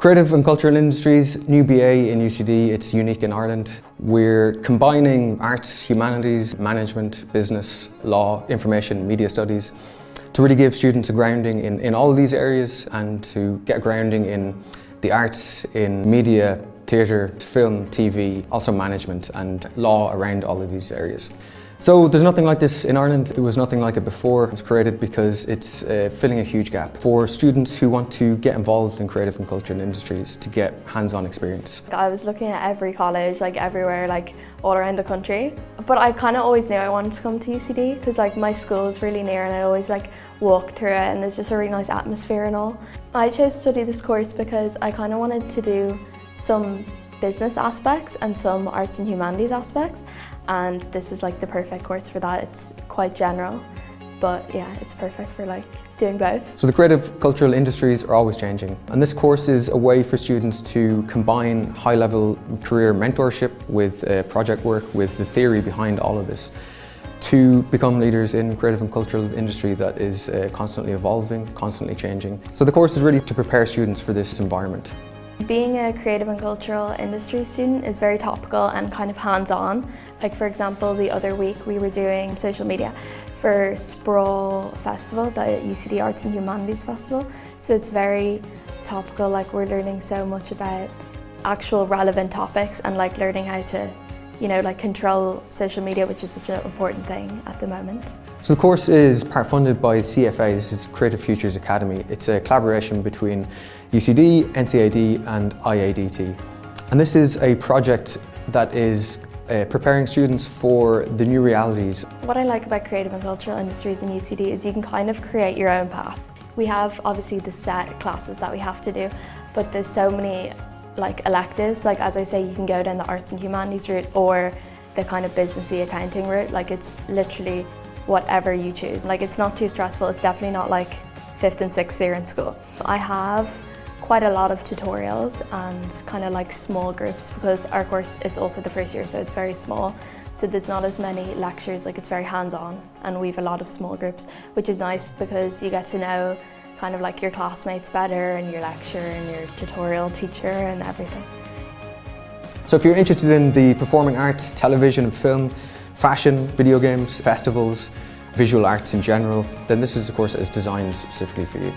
Creative and Cultural Industries, new BA in UCD, it's unique in Ireland. We're combining arts, humanities, management, business, law, information, media studies to really give students a grounding in all of these areas and to get a grounding in the arts, in media, theatre, film, TV, also management and law around all of these areas. So there's nothing like this in Ireland. There was nothing like it before. It was created because it's filling a huge gap for students who want to get involved in creative and cultural industries to get hands-on experience. I was looking at every college, everywhere, all around the country. But I kind of always knew I wanted to come to UCD because my school is really near and I always walk through it and there's just a really nice atmosphere and all. I chose to study this course because I kind of wanted to do some business aspects and some arts and humanities aspects, and this is the perfect course for that. It's quite general, but yeah, it's perfect for doing both. So the creative cultural industries are always changing, and this course is a way for students to combine high-level career mentorship with project work, with the theory behind all of this, to become leaders in creative and cultural industry that is constantly evolving, constantly changing. So the course is really to prepare students for this environment. Being a creative and cultural industry student is very topical and kind of hands-on. For example, the other week we were doing social media for Sprawl Festival, the UCD Arts and Humanities Festival. So it's very topical, we're learning so much about actual relevant topics and learning how to control social media, which is such an important thing at the moment. So the course is part funded by CFA, this is Creative Futures Academy. It's a collaboration between UCD, NCAD and IADT. And this is a project that is preparing students for the new realities. What I like about creative and cultural industries in UCD is you can kind of create your own path. We have obviously the set classes that we have to do, but there's so many electives. As I say, you can go down the arts and humanities route or the kind of businessy accounting route. It's literally whatever you choose. It's not too stressful. It's definitely not 5th and 6th year in school. I have quite a lot of tutorials and kind of small groups because our course, it's also the first year, so it's very small. So there's not as many lectures, it's very hands-on, and we've a lot of small groups, which is nice because you get to know kind of your classmates better and your lecturer and your tutorial teacher and everything. So if you're interested in the performing arts, television, film, fashion, video games, festivals, visual arts in general, then this is a course that is designed specifically for you.